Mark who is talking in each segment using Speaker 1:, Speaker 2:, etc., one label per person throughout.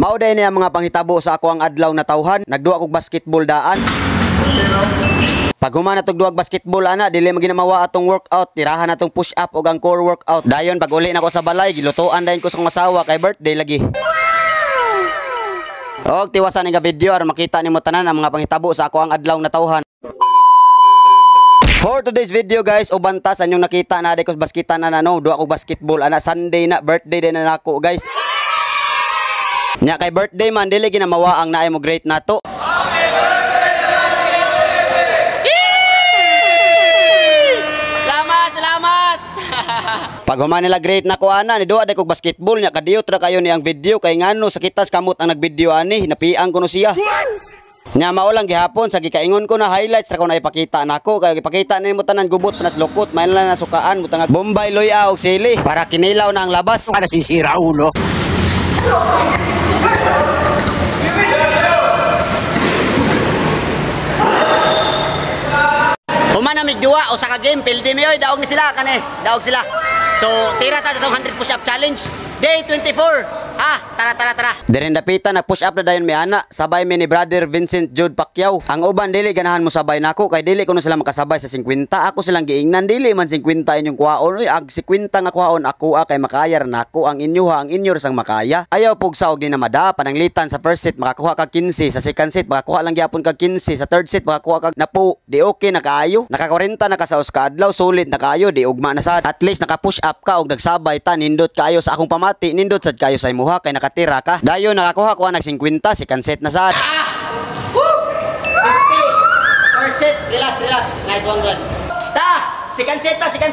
Speaker 1: Mao day niya mga panghitabo sa ako ang adlaw na tawhan. Nagduwa kog basketball daan. Pag humana tog duwag basketball ana, dili maginamawa atong workout, tirahan atong push up ug ang core workout. Dayon pag uli nako sa balay, gilutoan dayon ko sa akong asawa kay birthday lagi. Og tiwasan nga video aron makita nimo tanan ang mga panghitabo sa ako ang adlaw na tawhan. For today's video guys, ubantas anyong nakita na ko baskitan na nano, duwa kog basketball ana, Sunday na, birthday din na nako guys. Nya kay birthday man dili ginamawa ang naay mo great nato. Pag human nila great na ko ana, ni duwa day kog basketball nya kadiyot ra kayo ni ang video kay ngano sakitas kamot ang nagvideo ani, napiang ko no siya. Nya mao lang gihapon sa gikaingon ko na highlights ra ko na ipakita nako kay ipakita nimo tanan gubot panas lukot, may lang nasukaan butang Bombay loya og sili para kinilaw na ang labas.
Speaker 2: Para sisira ulo.
Speaker 1: Humanamig duwa o sa ka-game, pildi mi oy, daog ni sila kani, daog sila. So, tira ta sa 100 push-up challenge. Day 24. Tara. Diren dapita nag-push up na dayon mi ana, sabay mi ni brother Vincent Jude Pacquiao. Ang uban dili ganahan mo sabay nako kay dili kuno sila makasabay sa 50. Ako silang giingnan dili man 50 inyong kuhaon. Oy, ag 50 nga kuhaon ako kay makaya nako ang inyo ha, ang inyo sang makaya. Ayaw pugsa og dinamada pananglitan sa first set makakuha kag 15, sa second set makakuha lang gyapon kag 15, sa third set makakuha kag napo. Di okay na kaayo. Naka 40 na ka sa uska adlaw, sulit na kaayo, di ugma na sad. At least naka-push up ka og nagsabay ta, nindot kaayo sa akong pamati, nindot sad kayo sa imuha kay nakatira ka. Dayon nakakuha ko nag 50, second set na sad. First set, relax. Nice one, Brad. Second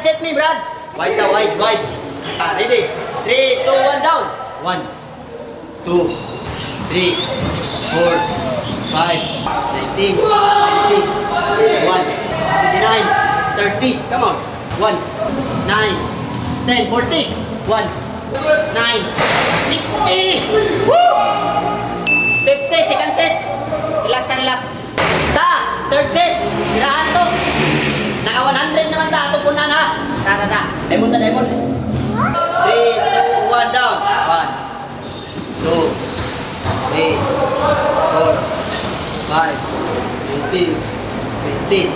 Speaker 1: set ni Brad. Wide. Ready? 3, 2, 1 down. 1 2 3 4 5 19 20 21 29 30. Come on. 1 9 10 40 1 9 50. Woo! 50, second set. Relax. Third set. Tirahan na to. Naka 100 naman ta. Itong punan ha. Diamond. 3, 2, 1 down. 1 2 3 4 5 19 20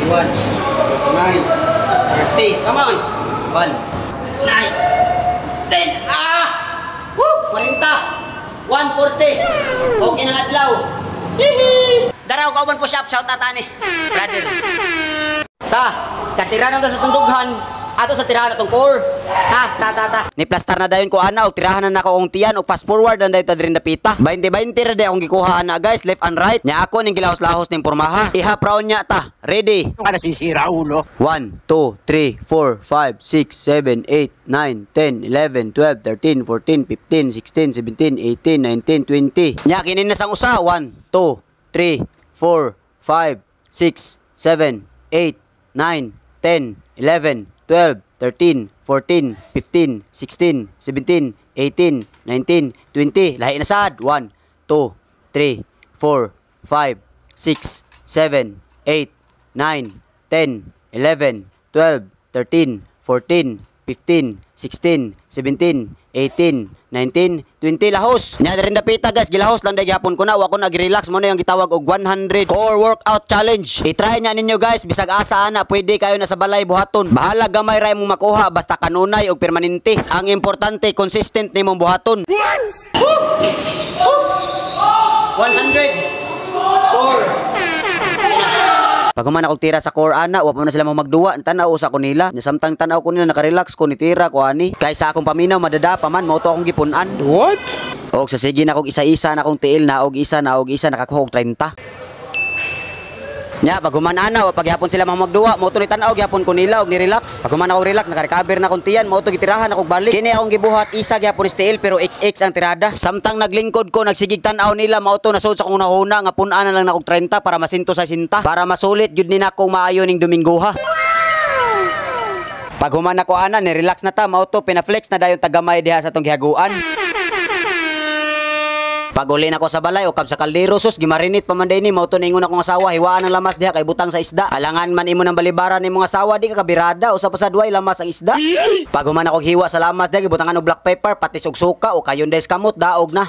Speaker 1: 21 9 30. Come on. 1 9 10. Woo! 40. 140. Okay nang adlaw. Daraw ka uban push up, shout out ani. Brother. Katira na sa tundughan. Ato sa tirahan atong core. Ni plaster na dayon ko ana og tirahan na nako ong tiyan og fast forward na dayon ta diri napita. 20-20 ra day akong gikuha ana guys, left and right. Nya ako ning gilahos-lahos ning pormaha. Ihap round nya ta. Ready?
Speaker 2: Para sisira ulo.
Speaker 1: 1 2 3 4 5 6 7 8 9 10 11 12 13 14 15 16 17 18 19 20. Nya kini na sang usa. 1 2 3 4 5 6 7 8 9 10 11 12, 13, 14, 15, 16, 17, 18, 19, 20. Lahi na sad. 1, 2, 3, 4, 5, 6, 7, 8, 9, 10, 11, 12, 13, 14, 15, 16, 17, 18, 19, 20 lahos. Nya rin dapita guys, gilahos lang day gyapon ko na, wa ko nag-relax mo na yung gitawag og 100 core workout challenge. I-try nya ninyo guys, bisag asa ana pwede kayo na sa balay buhaton. Bahala gamay ra imong makuha basta kanunay og permanente. Ang importante consistent nimong buhaton. 100 core. Pag human akong tira sa core ana, wa pa na sila magduwa. Tanaw sa ko nila. Samtang tanaw ko nila naka-relax ko ni tira ko ani. Kaysa akong paminaw madada pa man, mao to akong gipunan.
Speaker 3: What?
Speaker 1: Og sa sige na akong isa-isa na akong tiil na og isa nakakuha og 30. Nya pag human ana, pag gyapon sila magduwa, mao to ni tanaw gyapon ko nila og ni-relax. Pag human ako relax, naka-recover na akong tiyan, mao to gitirahan akong balik. Kini akong gibuhat isa gyapon tiil pero XX ang tirada. Samtang naglingkod ko, nagsigig tanaw nila, mao to nasud sa akong nahuna nga pun-ana lang na akong 30 para masinto sa sinta, para masulit jud ni nako maayo ning Dominggoha. Pag human ako ana, ni-relax na ta, mao to pinaflex na dayon tagamay diha sa tong gihaguan. Pag uli na ko sa balay o kab sa kaldero sus gimarinit pa man ni mao to ningon akong asawa hiwaan ang lamas diha kay butang sa isda. Alangan man imo nang balibaran ni mga asawa di ka kabirada usa pa sa duay lamas ang isda. Pag human ako hiwa sa lamas diha gibutangan og black pepper patis og suka o kayon des kamot daog na.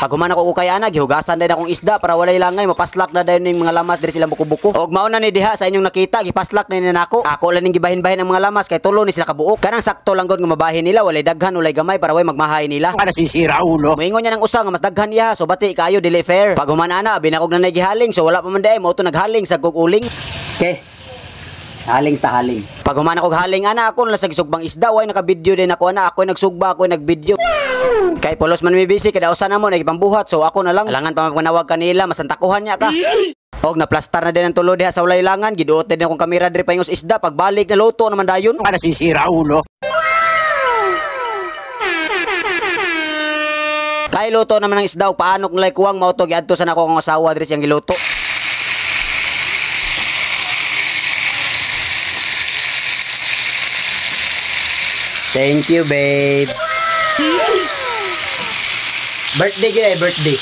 Speaker 1: Pag human ako kay ana gihugasan din akong isda para walay langay mapaslak na dayon ning mga lamas diri sila buko-buko. Og mao na ni diha sa inyong nakita gipaslak na ni nako. Ako lang ning gibahin-bahin ang mga lamas kay tulo ni sila kabuok. Kanang sakto lang gud nga mabahin nila walay daghan walay gamay para way magmahay nila.
Speaker 2: Para sisira ulo.
Speaker 1: Moingon niya ng usa nga mas daghan niya so bati kayo dili fair. Pag human ana binakog na gihaling so wala pa man day mao to naghaling sa guguling. Okay. Haling sa haling. Pag humana kog haling ana ako na sa gisugbang isda way naka-video din ako ana ako nagsugba ako nag-video. Kay polos man mi busy kada usa na mo nagipambuhat so ako na lang alangan pa magpanawag kanila masantakuhan niya ka. Og naplastar na din ang tulo diha sa walay langan giduot din akong kamera diri pangos isda pagbalik na luto naman dayon.
Speaker 2: Para sisira ulo.
Speaker 1: Kay luto naman ng isda og paanok nalay kuwang mao to giadto sa nako kong asawa diri siyang giluto. Thank you, babe. Birthday gid birthday.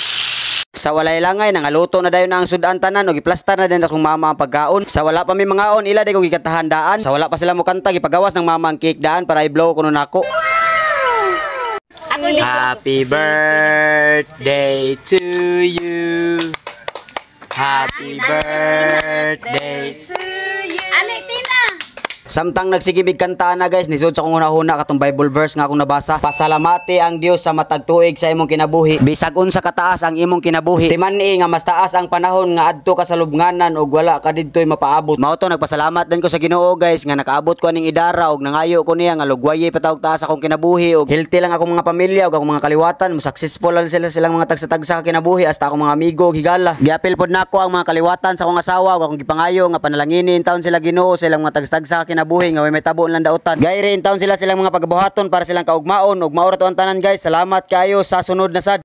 Speaker 1: Sa walay langay nangaluto na dayon na ang sudan tanan og iplastar na din akong mama ang pagkaon. Sa wala pa mi mangaon ila di ko gikatahandaan. Sa wala pa sila mo kanta gipagawas ng mama ang cake daan para i-blow kuno nako. Happy birthday to you. Happy birthday to you.
Speaker 3: Ani Tina.
Speaker 1: Samtang nagsigimig kanta na guys, nisod sa kong una-una katong Bible verse nga akong nabasa. Pasalamati ang Dios sa matag tuig sa imong kinabuhi. Bisag unsa kataas ang imong kinabuhi. Timan-i nga mas taas ang panahon nga adto ka sa lubnganan ug wala ka didtoy mapaabot. Mao to nagpasalamat din ko sa Ginoo guys nga nakaabot ko aning idara ug nangayo ko niya nga lugwaye patawag taas akong kinabuhi ug healthy lang akong mga pamilya ug akong mga kaliwatan. Successful lang silang mga tagsa-tagsa ka kinabuhi hasta akong mga amigo ug higala. Giapil pod nako ang mga kaliwatan sa akong asawa ug akong gipangayo nga panalanginin taon sila Ginoo silang mga tagsa-tagsa ka kinabuhi nga may tabo lang daotan. Gayri in taon sila silang mga pagbuhaton para silang kaugmaon ug maura to ang tanan guys. Salamat kayo sa sunod na sad.